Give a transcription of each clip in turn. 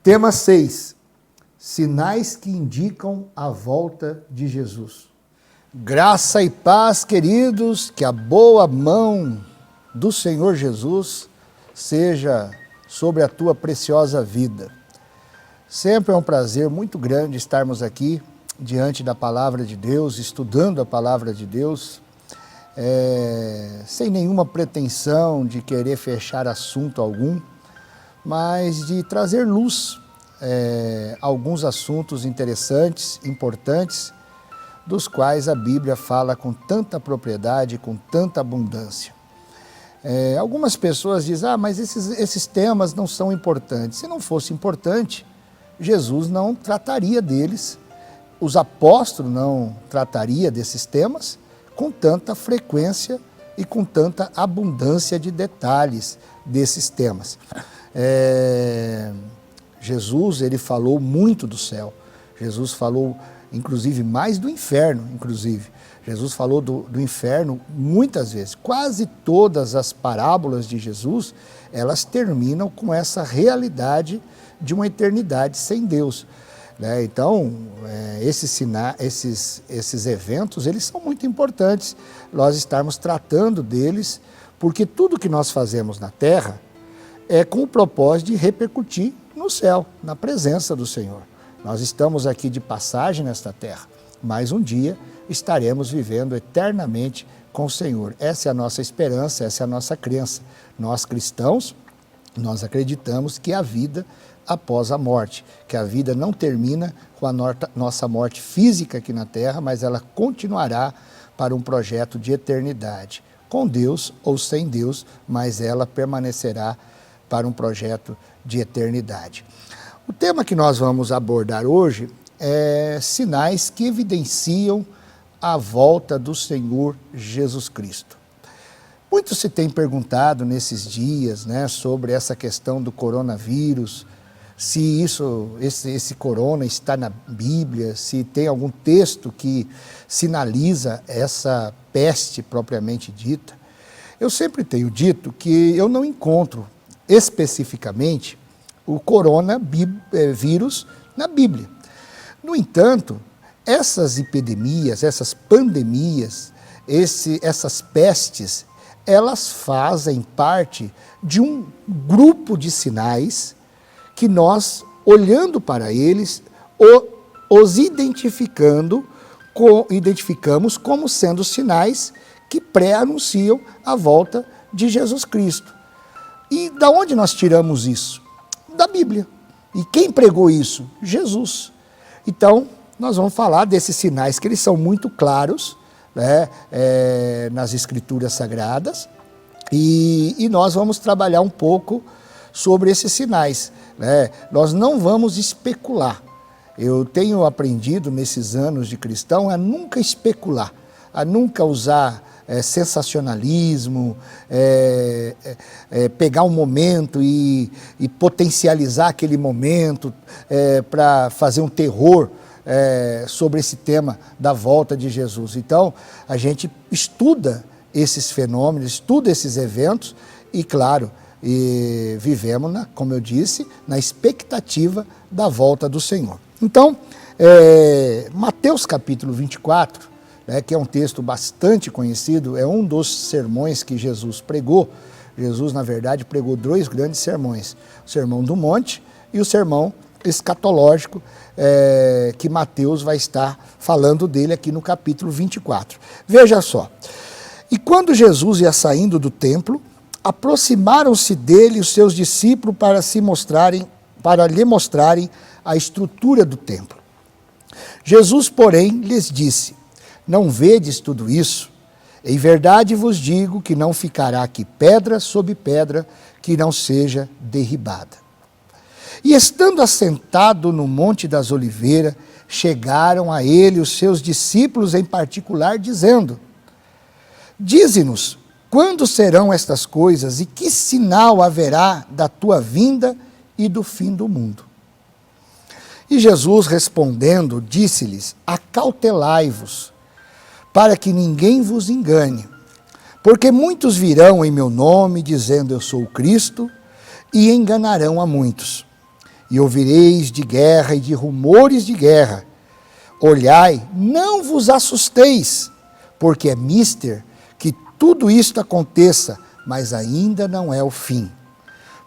Tema 6. Sinais que indicam a volta de Jesus. Graça e paz, queridos, que a boa mão do Senhor Jesus seja sobre a tua preciosa vida. Sempre é um prazer muito grande estarmos aqui diante da palavra de Deus, estudando a palavra de Deus, sem nenhuma pretensão de querer fechar assunto algum, mas de trazer luz a alguns assuntos interessantes, importantes, dos quais a Bíblia fala com tanta propriedade, com tanta abundância. Algumas pessoas dizem, mas esses temas não são importantes. Se não fosse importante, Jesus não trataria deles, os apóstolos não tratariam desses temas com tanta frequência e com tanta abundância de detalhes desses temas. Jesus, ele falou muito do céu. Jesus falou, inclusive, mais do inferno, inclusive. Jesus falou do inferno muitas vezes. Quase todas as parábolas de Jesus, elas terminam com essa realidade de uma eternidade sem Deus. Então, esses eventos, eles são muito importantes. Nós estarmos tratando deles, porque tudo que nós fazemos na terra é com o propósito de repercutir no céu, na presença do Senhor. Nós estamos aqui de passagem nesta terra, mas um dia estaremos vivendo eternamente com o Senhor. Essa é a nossa esperança, essa é a nossa crença. Nós cristãos, nós acreditamos que a vida após a morte, que a vida não termina com a nossa morte física aqui na terra, mas ela continuará para um projeto de eternidade, com Deus ou sem Deus, mas ela permanecerá para um projeto de eternidade. O tema que nós vamos abordar hoje é sinais que evidenciam a volta do Senhor Jesus Cristo. Muito se tem perguntado nesses dias, sobre essa questão do coronavírus, se esse corona está na Bíblia, se tem algum texto que sinaliza essa peste propriamente dita. Eu sempre tenho dito que eu não encontro especificamente o coronavírus na Bíblia. No entanto, essas epidemias, essas pandemias, essas pestes, elas fazem parte de um grupo de sinais que nós, olhando para eles, os identificamos como sendo sinais que pré-anunciam a volta de Jesus Cristo. E da onde nós tiramos isso? Da Bíblia. E quem pregou isso? Jesus. Então, nós vamos falar desses sinais que eles são muito claros, nas Escrituras Sagradas, e nós vamos trabalhar um pouco sobre esses sinais. Nós não vamos especular. Eu tenho aprendido nesses anos de cristão a nunca especular, a nunca usar sensacionalismo, pegar um momento e potencializar aquele momento para fazer um terror sobre esse tema da volta de Jesus. Então, a gente estuda esses fenômenos, estuda esses eventos e, claro, vivemos, como eu disse, na expectativa da volta do Senhor. Então, Mateus capítulo 24, que é um texto bastante conhecido, é um dos sermões que Jesus pregou. Jesus, na verdade, pregou 2 grandes sermões, o Sermão do Monte e o Sermão Escatológico, que Mateus vai estar falando dele aqui no capítulo 24. Veja só, e quando Jesus ia saindo do templo, aproximaram-se dele os seus discípulos para lhe mostrarem a estrutura do templo. Jesus, porém, lhes disse, não vedes tudo isso? Em verdade vos digo que não ficará aqui pedra sobre pedra que não seja derribada. E estando assentado no Monte das Oliveiras, chegaram a ele os seus discípulos em particular, dizendo, dize-nos, quando serão estas coisas e que sinal haverá da tua vinda e do fim do mundo? E Jesus respondendo, disse-lhes, acautelai-vos, para que ninguém vos engane, porque muitos virão em meu nome, dizendo eu sou o Cristo, e enganarão a muitos. e ouvireis de guerra e de rumores de guerra. Olhai, não vos assusteis, porque é mister que tudo isto aconteça, mas ainda não é o fim.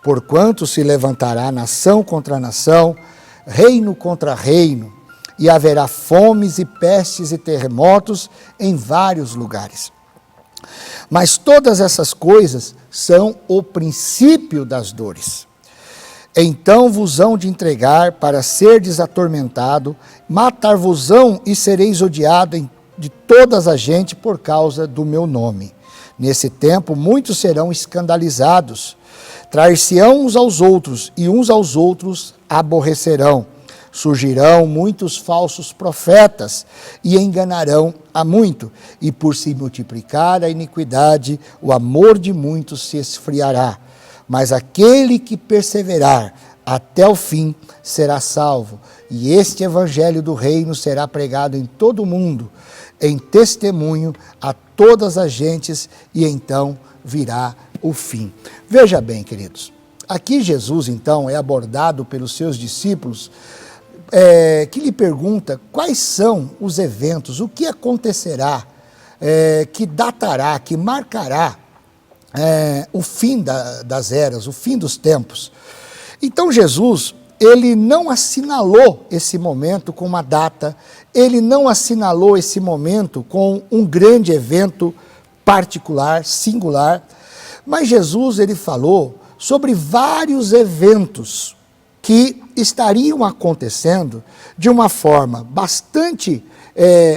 Porquanto se levantará nação contra nação, reino contra reino, e haverá fomes e pestes e terremotos em vários lugares. Mas todas essas coisas são o princípio das dores. Então vos hão de entregar para serdes atormentado, matar-vos-ão e sereis odiado de todas as gente por causa do meu nome. Nesse tempo muitos serão escandalizados, trair-se-ão uns aos outros e uns aos outros aborrecerão. Surgirão muitos falsos profetas e enganarão a muito, e por se multiplicar a iniquidade, o amor de muitos se esfriará. Mas aquele que perseverar até o fim será salvo, e este evangelho do reino será pregado em todo o mundo, em testemunho a todas as gentes, e então virá o fim. Veja bem, queridos, aqui Jesus então é abordado pelos seus discípulos, que lhe pergunta quais são os eventos, o que acontecerá, que datará, que marcará o fim das eras, o fim dos tempos. Então Jesus, ele não assinalou esse momento com uma data, ele não assinalou esse momento com um grande evento particular, singular, mas Jesus, ele falou sobre vários eventos que estariam acontecendo de uma forma bastante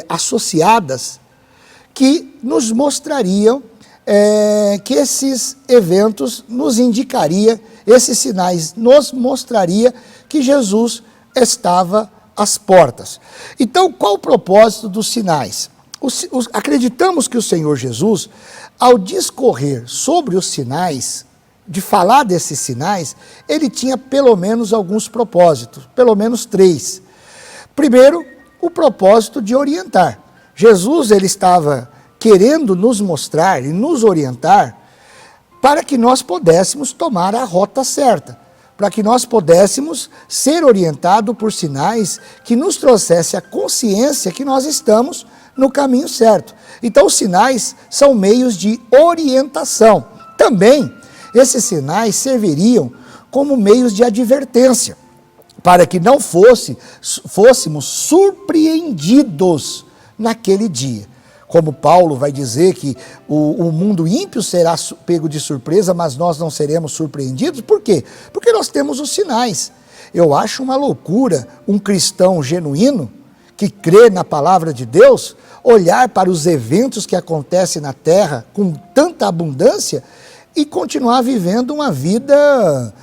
associadas, que nos mostrariam que esses eventos nos indicaria, esses sinais nos mostraria que Jesus estava às portas. Então, qual o propósito dos sinais? Acreditamos que o Senhor Jesus, ao discorrer sobre os sinais, de falar desses sinais, ele tinha pelo menos alguns propósitos, pelo menos 3. Primeiro, o propósito de orientar. Jesus, ele estava querendo nos mostrar e nos orientar para que nós pudéssemos tomar a rota certa, para que nós pudéssemos ser orientados por sinais que nos trouxesse a consciência que nós estamos no caminho certo. Então, os sinais são meios de orientação. Também, esses sinais serviriam como meios de advertência, para que não fôssemos surpreendidos naquele dia. Como Paulo vai dizer que o mundo ímpio será pego de surpresa, mas nós não seremos surpreendidos. Por quê? Porque nós temos os sinais. Eu acho uma loucura um cristão genuíno, que crê na palavra de Deus, olhar para os eventos que acontecem na terra com tanta abundância e continuar vivendo uma vida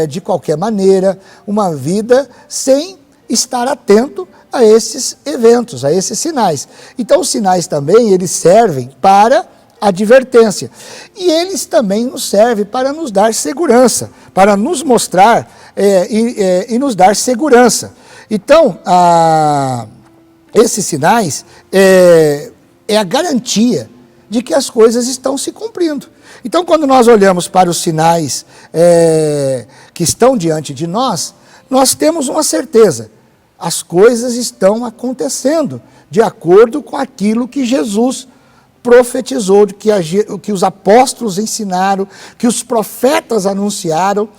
de qualquer maneira, uma vida sem estar atento a esses eventos, a esses sinais. Então, os sinais também, eles servem para advertência. E eles também nos servem para nos dar segurança, para nos mostrar e nos dar segurança. Então, esses sinais é a garantia de que as coisas estão se cumprindo. Então, quando nós olhamos para os sinais que estão diante de nós temos uma certeza: as coisas estão acontecendo de acordo com aquilo que Jesus profetizou, que os apóstolos ensinaram, que os profetas anunciaram,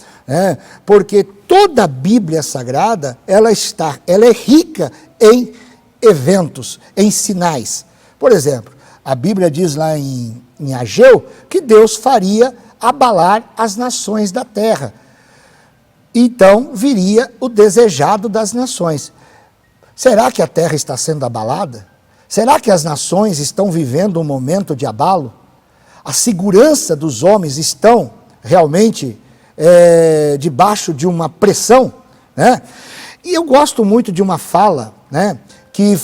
porque toda a Bíblia Sagrada, ela é rica em eventos, em sinais. Por exemplo, a Bíblia diz lá em Ageu que Deus faria abalar as nações da terra. Então viria o desejado das nações. Será que a terra está sendo abalada? Será que as nações estão vivendo um momento de abalo? A segurança dos homens estão realmente debaixo de uma pressão, né? E eu gosto muito de uma fala, né, que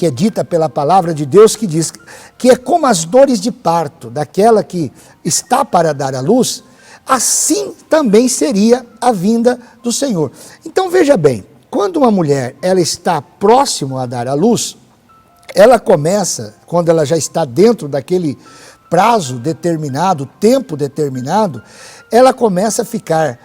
é dita pela palavra de Deus, que diz que é como as dores de parto daquela que está para dar à luz, assim também seria a vinda do Senhor. Então veja bem, quando uma mulher ela está próximo a dar à luz, ela começa, quando ela já está dentro daquele prazo determinado, tempo determinado, ela começa a ficar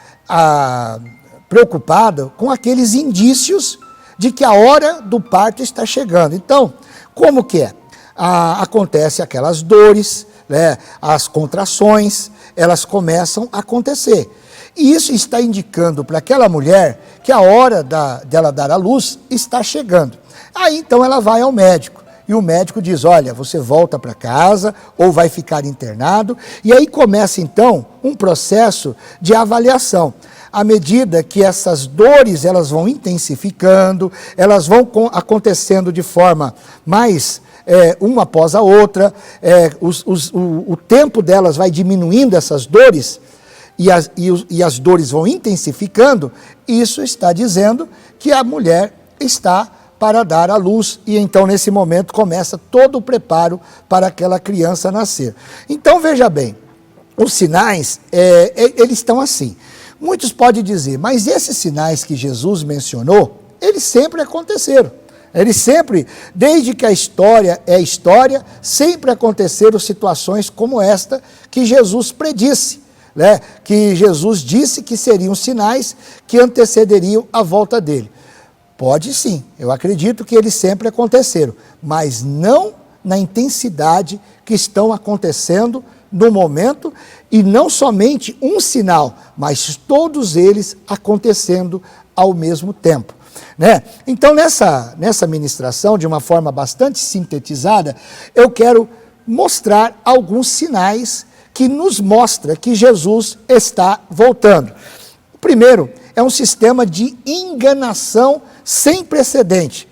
preocupada com aqueles indícios de que a hora do parto está chegando. Então, como que é? Acontece aquelas dores, né, as contrações, elas começam a acontecer. E isso está indicando para aquela mulher que a hora dela dar à luz está chegando. Aí então ela vai ao médico. E o médico diz, olha, você volta para casa ou vai ficar internado. E aí começa então um processo de avaliação. À medida que essas dores elas vão intensificando, elas vão acontecendo de forma mais uma após a outra, o tempo delas vai diminuindo essas dores, e as dores vão intensificando, isso está dizendo que a mulher está para dar à luz, e então nesse momento começa todo o preparo para aquela criança nascer. Então veja bem, os sinais, eles estão assim. Muitos podem dizer, mas esses sinais que Jesus mencionou, eles sempre aconteceram. Eles sempre, desde que a história é história, sempre aconteceram situações como esta que Jesus predisse, né? Que Jesus disse que seriam sinais que antecederiam a volta dele. Pode sim, eu acredito que eles sempre aconteceram, mas não na intensidade que estão acontecendo no momento, e não somente um sinal, mas todos eles acontecendo ao mesmo tempo. Né? Então, nessa ministração, de uma forma bastante sintetizada, eu quero mostrar alguns sinais que nos mostram que Jesus está voltando. O primeiro é um sistema de enganação sem precedente.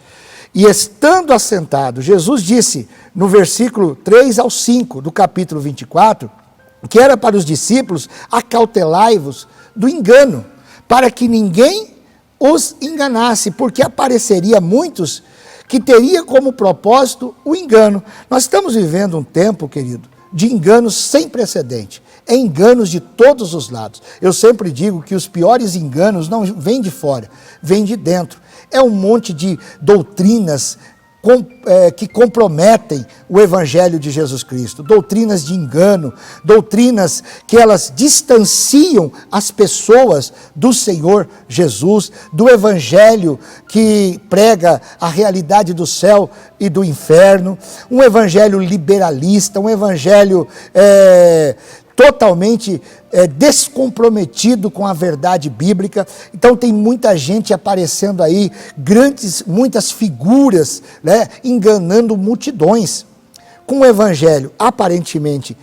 E estando assentado, Jesus disse no versículo 3 ao 5 do capítulo 24, que era para os discípulos, acautelai-vos do engano, para que ninguém os enganasse, porque apareceria muitos que teria como propósito o engano. Nós estamos vivendo um tempo, querido, de enganos sem precedente. É enganos de todos os lados. Eu sempre digo que os piores enganos não vêm de fora, vêm de dentro. É um monte de doutrinas que comprometem o Evangelho de Jesus Cristo, doutrinas de engano, doutrinas que elas distanciam as pessoas do Senhor Jesus, do Evangelho que prega a realidade do céu e do inferno, um Evangelho liberalista, um Evangelho totalmente descomprometido com a verdade bíblica. Então tem muita gente aparecendo aí, muitas figuras, né, enganando multidões, com um evangelho aparentemente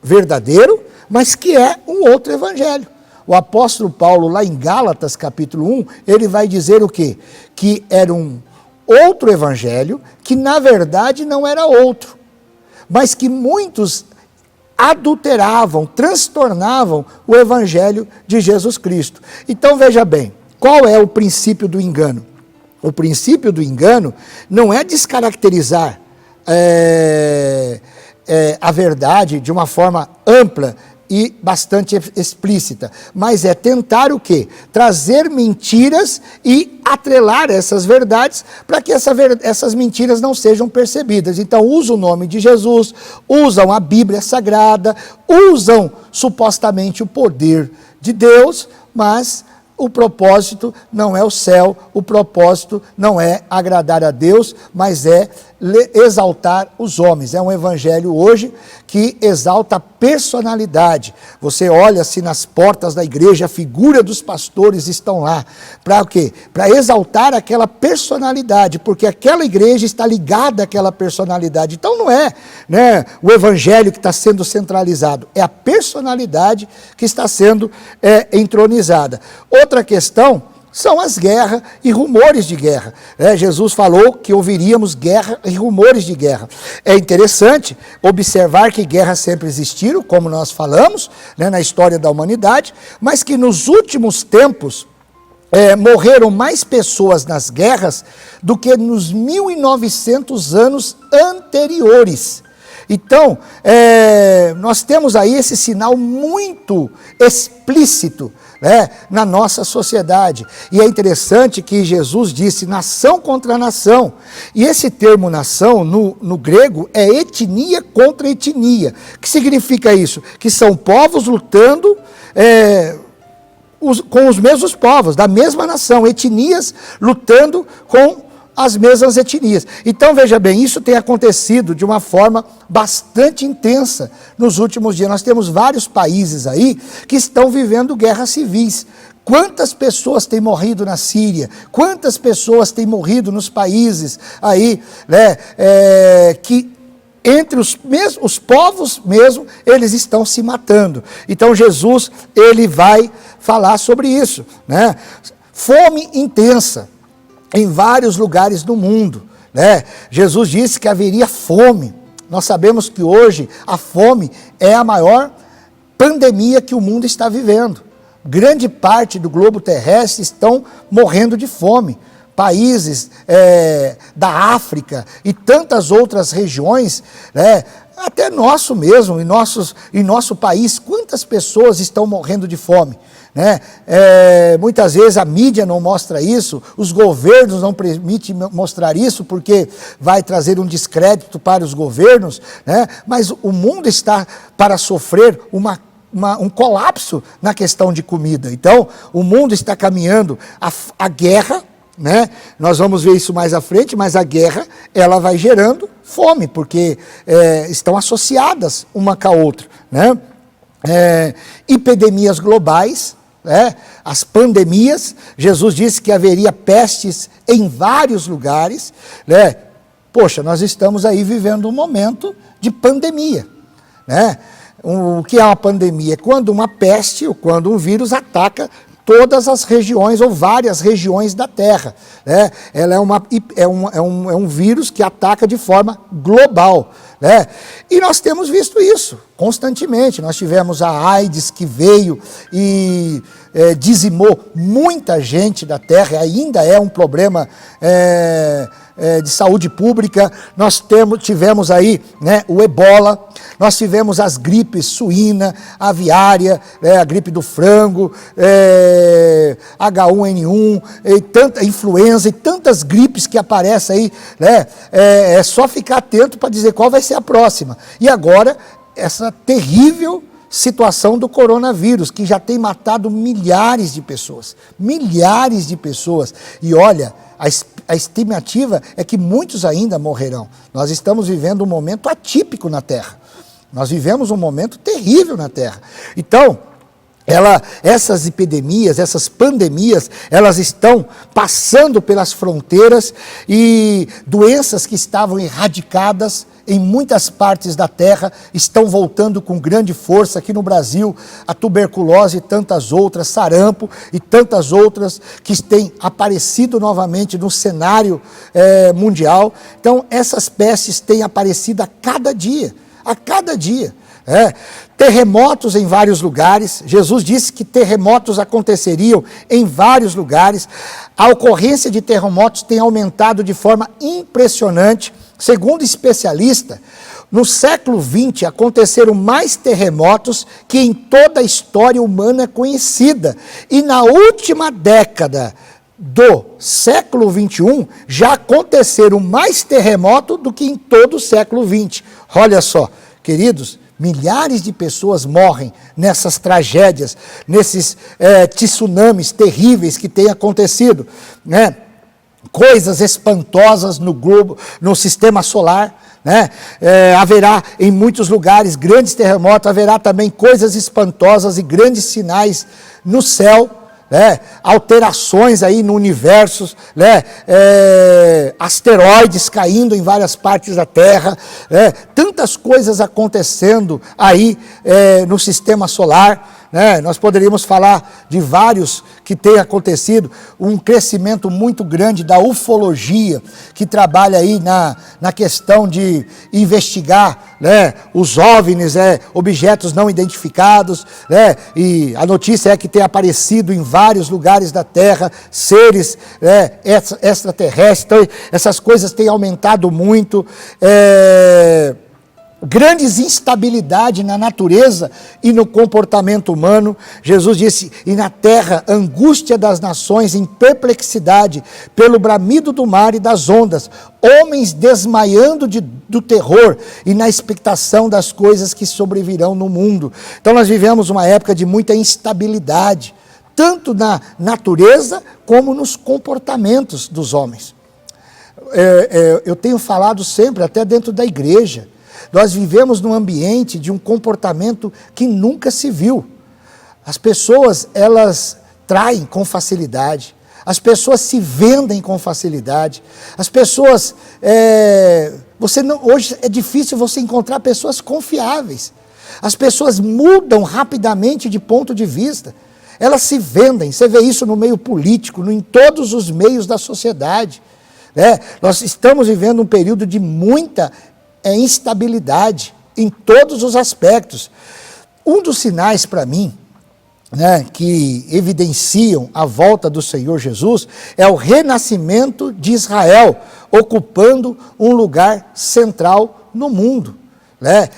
verdadeiro, mas que é um outro evangelho. O apóstolo Paulo, lá em Gálatas capítulo 1, ele vai dizer o quê? Que era um outro evangelho, que na verdade não era outro, mas que muitos adulteravam, transtornavam o Evangelho de Jesus Cristo. Então veja bem, qual é o princípio do engano? O princípio do engano não é descaracterizar a verdade de uma forma ampla e bastante explícita, mas é tentar o quê? Trazer mentiras e atrelar essas verdades para que essas mentiras não sejam percebidas. Então usam o nome de Jesus, usam a Bíblia Sagrada, usam supostamente o poder de Deus, mas o propósito não é o céu, o propósito não é agradar a Deus, mas é exaltar os homens. É um evangelho hoje que exalta a personalidade. Você olha-se nas portas da igreja, a figura dos pastores estão lá. Para o quê? Para exaltar aquela personalidade, porque aquela igreja está ligada àquela personalidade. Então não é, né, o evangelho que está sendo centralizado, é a personalidade que está sendo entronizada. Outra questão são as guerras e rumores de guerra. Jesus falou que ouviríamos guerra e rumores de guerra. É interessante observar que guerras sempre existiram, como nós falamos, né, na história da humanidade, mas que nos últimos tempos morreram mais pessoas nas guerras do que nos 1900 anos anteriores. Então, nós temos aí esse sinal muito explícito, né, na nossa sociedade. E é interessante que Jesus disse nação contra nação. E esse termo nação, no grego, é etnia contra etnia. O que significa isso? Que são povos lutando com os mesmos povos, da mesma nação, etnias lutando com as mesmas etnias. Então, veja bem, isso tem acontecido de uma forma bastante intensa nos últimos dias. Nós temos vários países aí que estão vivendo guerras civis. Quantas pessoas têm morrido na Síria? Quantas pessoas têm morrido nos países aí, né, que entre os povos mesmo, eles estão se matando. Então, Jesus, ele vai falar sobre isso, né? Fome intensa em vários lugares do mundo, né? Jesus disse que haveria fome. Nós sabemos que hoje a fome é a maior pandemia que o mundo está vivendo. Grande parte do globo terrestre estão morrendo de fome. Países da África e tantas outras regiões, né? Até nosso mesmo, em nosso país, quantas pessoas estão morrendo de fome, né? Muitas vezes a mídia não mostra isso, os governos não permitem mostrar isso, porque vai trazer um descrédito para os governos, né? Mas o mundo está para sofrer um colapso na questão de comida. Então, o mundo está caminhando a guerra, né? Nós vamos ver isso mais à frente, mas a guerra, ela vai gerando fome, porque estão associadas uma com a outra, né? Epidemias globais, né? As pandemias, Jesus disse que haveria pestes em vários lugares, né? Poxa, nós estamos aí vivendo um momento de pandemia, né? O que é uma pandemia? É quando uma peste ou quando um vírus ataca todas as regiões ou várias regiões da Terra, né? Ela é um vírus que ataca de forma global, né? E nós temos visto isso constantemente. Nós tivemos a AIDS que veio e dizimou muita gente da Terra, ainda é um problema de saúde pública. Nós tivemos aí, né, o Ebola, nós tivemos as gripes suína, aviária, a gripe do frango, H1N1, influenza e tantas gripes que aparecem aí, né? É só ficar atento para dizer qual vai ser a próxima. E agora, essa terrível situação do coronavírus, que já tem matado milhares de pessoas. Milhares de pessoas. E olha, a estimativa é que muitos ainda morrerão. Nós estamos vivendo um momento atípico na Terra. Nós vivemos um momento terrível na Terra. Então, essas epidemias, essas pandemias, elas estão passando pelas fronteiras e doenças que estavam erradicadas em muitas partes da Terra estão voltando com grande força. Aqui no Brasil, a tuberculose e tantas outras, sarampo e tantas outras que têm aparecido novamente no cenário mundial. Então, essas pestes têm aparecido a cada dia. A cada dia. Terremotos em vários lugares. Jesus disse que terremotos aconteceriam em vários lugares. A ocorrência de terremotos tem aumentado de forma impressionante. Segundo especialista, no século XX aconteceram mais terremotos que em toda a história humana conhecida. E na última década do século XXI, já aconteceram mais terremotos do que em todo o século XX. Olha só, queridos, milhares de pessoas morrem nessas tragédias, nesses tsunamis terríveis que têm acontecido, né? Coisas espantosas no globo, no sistema solar, né? Haverá em muitos lugares grandes terremotos, haverá também coisas espantosas e grandes sinais no céu, né? Alterações aí no universo, né? Asteroides caindo em várias partes da Terra, né? Tantas coisas acontecendo aí no sistema solar, né? Nós poderíamos falar de vários que têm acontecido, um crescimento muito grande da ufologia, que trabalha aí na questão de investigar, né, os OVNIs, objetos não identificados, né? E a notícia é que tem aparecido em vários lugares da Terra seres extraterrestres. Então, essas coisas têm aumentado muito. Grandes instabilidade na natureza e no comportamento humano. Jesus disse, e na terra, angústia das nações em perplexidade, pelo bramido do mar e das ondas, homens desmaiando do terror e na expectação das coisas que sobrevirão no mundo. Então nós vivemos uma época de muita instabilidade. tanto na natureza como nos comportamentos dos homens. Eu tenho falado sempre, até dentro da igreja, nós vivemos num ambiente de um comportamento que nunca se viu. As pessoas, elas traem com facilidade, as pessoas se vendem com facilidade, as pessoas, hoje é difícil você encontrar pessoas confiáveis, as pessoas mudam rapidamente de ponto de vista, elas se vendem, você vê isso no meio político, em todos os meios da sociedade, né? Nós estamos vivendo um período de muita instabilidade em todos os aspectos. Um dos sinais para mim, né, que evidenciam a volta do Senhor Jesus, é o renascimento de Israel, ocupando um lugar central no mundo. Né?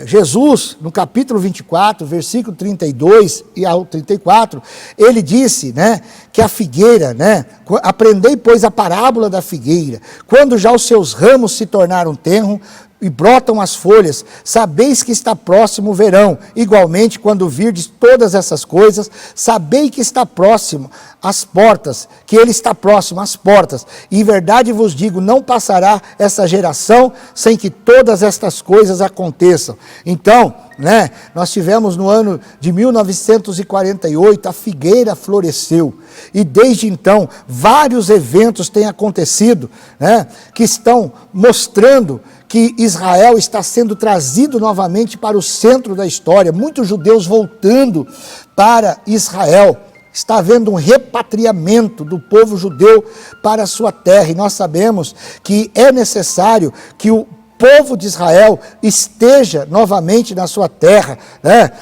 Jesus, no capítulo 24, versículo 32 e ao 34, ele disse, né, que a figueira, né, aprendei, pois, a parábola da figueira, quando já os seus ramos se tornaram tenro, e brotam as folhas, sabeis que está próximo o verão. Igualmente, quando virdes todas essas coisas, sabei que está próximo às portas, que ele está próximo às portas. E em verdade vos digo, não passará essa geração sem que todas estas coisas aconteçam. Então, né, nós tivemos no ano de 1948, a figueira floresceu. E desde então, vários eventos têm acontecido, né, que estão mostrando que Israel está sendo trazido novamente para o centro da história, muitos judeus voltando para Israel, está havendo um repatriamento do povo judeu para a sua terra, e nós sabemos que é necessário que o povo de Israel esteja novamente na sua terra, né?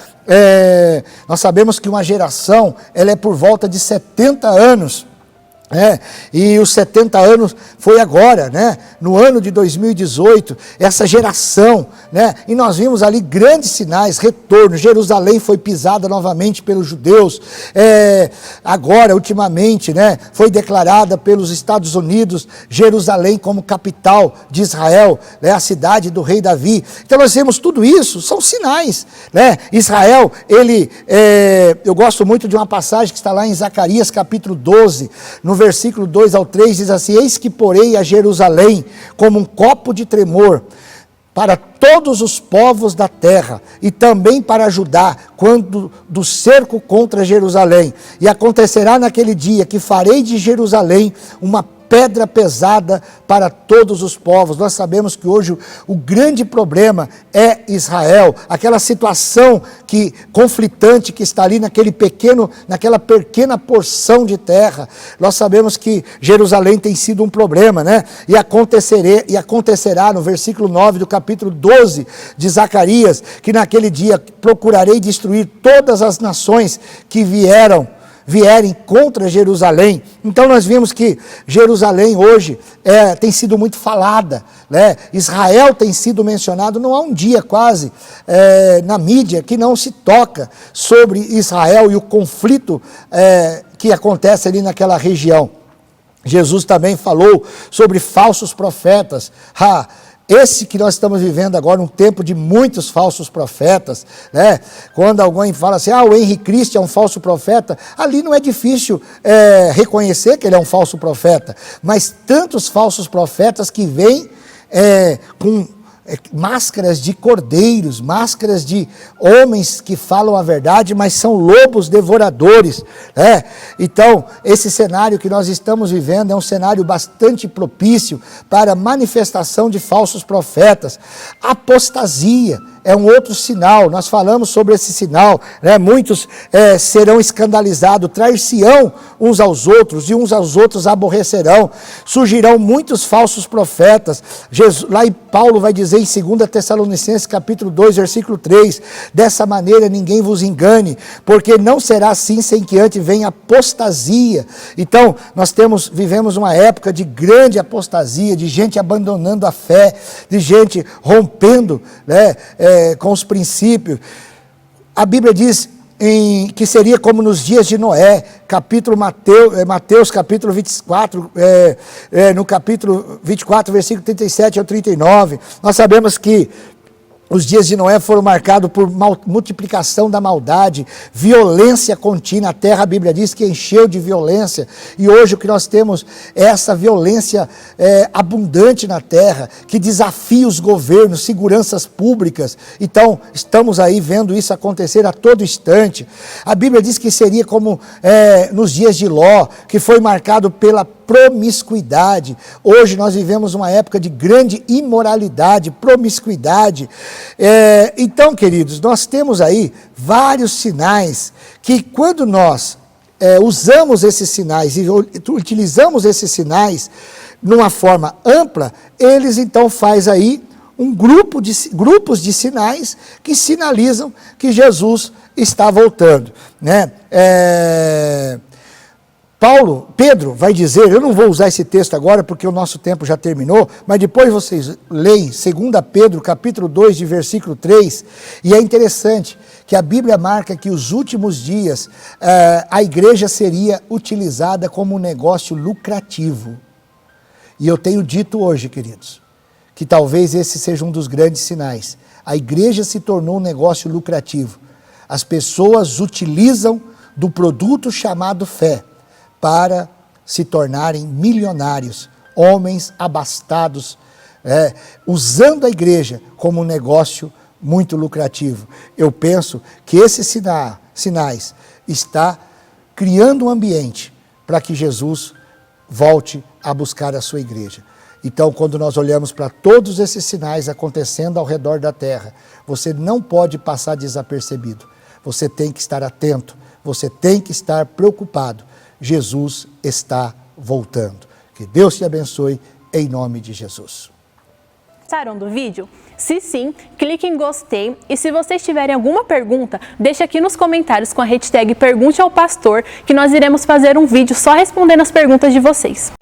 Nós sabemos que uma geração, ela é por volta de 70 anos, e os 70 anos foi agora, né, no ano de 2018, essa geração, né, e nós vimos ali grandes sinais, retorno, Jerusalém foi pisada novamente pelos judeus, agora, ultimamente, né, foi declarada pelos Estados Unidos, Jerusalém como capital de Israel, né, a cidade do rei Davi. Então nós vemos tudo isso, são sinais, né, Israel, eu gosto muito de uma passagem que está lá em Zacarias capítulo 12, no versículo 2 ao 3, diz assim, eis que porei a Jerusalém como um copo de tremor para todos os povos da terra, e também para Judá, quando do cerco contra Jerusalém. E acontecerá naquele dia que farei de Jerusalém uma pedra pesada para todos os povos. Nós sabemos que hoje o grande problema é Israel, aquela situação conflitante que está ali naquela pequena porção de terra. Nós sabemos que Jerusalém tem sido um problema, né? E acontecerá no versículo 9 do capítulo 12 de Zacarias, que naquele dia procurarei destruir todas as nações que vierem contra Jerusalém. Então nós vimos que Jerusalém hoje tem sido muito falada, né? Israel tem sido mencionado, não há um dia quase na mídia que não se toca sobre Israel e o conflito que acontece ali naquela região. Jesus também falou sobre falsos profetas. Esse que nós estamos vivendo agora, um tempo de muitos falsos profetas, né? Quando alguém fala assim, o Henri Cristo é um falso profeta, ali não é difícil reconhecer que ele é um falso profeta, mas tantos falsos profetas que vêm com máscaras de cordeiros, máscaras de homens que falam a verdade, mas são lobos devoradores, né? Então, esse cenário que nós estamos vivendo é um cenário bastante propício para a manifestação de falsos profetas. Apostasia é um outro sinal, nós falamos sobre esse sinal, né? Muitos serão escandalizados, trair-se-ão uns aos outros, e uns aos outros aborrecerão, surgirão muitos falsos profetas. Lá em Paulo vai dizer em 2 Tessalonicenses capítulo 2, versículo 3, dessa maneira ninguém vos engane, porque não será assim sem que antes venha apostasia. Então, nós vivemos uma época de grande apostasia, de gente abandonando a fé, de gente rompendo, né, com os princípios. A Bíblia diz que seria como nos dias de Noé, Mateus capítulo 24, no capítulo 24, versículo 37 ao 39, nós sabemos que Os dias de Noé foram marcados por multiplicação da maldade, violência contínua. A terra, a Bíblia diz que encheu de violência. E hoje o que nós temos é essa violência abundante na terra, que desafia os governos, seguranças públicas. Então, estamos aí vendo isso acontecer a todo instante. A Bíblia diz que seria como nos dias de Ló, que foi marcado pela promiscuidade. Hoje nós vivemos uma época de grande imoralidade, promiscuidade. Então, queridos, nós temos aí vários sinais que quando nós usamos esses sinais e utilizamos esses sinais numa forma ampla, eles então faz aí grupos de sinais que sinalizam que Jesus está voltando, né? Pedro vai dizer, eu não vou usar esse texto agora porque o nosso tempo já terminou, mas depois vocês leem 2 Pedro, capítulo 2, de versículo 3, e é interessante que a Bíblia marca que os últimos dias a igreja seria utilizada como um negócio lucrativo. E eu tenho dito hoje, queridos, que talvez esse seja um dos grandes sinais. A igreja se tornou um negócio lucrativo. As pessoas utilizam do produto chamado fé para se tornarem milionários, homens abastados, usando a igreja como um negócio muito lucrativo. Eu penso que esses sinais está criando um ambiente para que Jesus volte a buscar a sua igreja. Então, quando nós olhamos para todos esses sinais acontecendo ao redor da terra, você não pode passar desapercebido. Você tem que estar atento, você tem que estar preocupado. Jesus está voltando. Que Deus te abençoe em nome de Jesus. Gostaram do vídeo? Se sim, clique em gostei e se vocês tiverem alguma pergunta, deixe aqui nos comentários com a hashtag Pergunte ao Pastor, que nós iremos fazer um vídeo só respondendo as perguntas de vocês.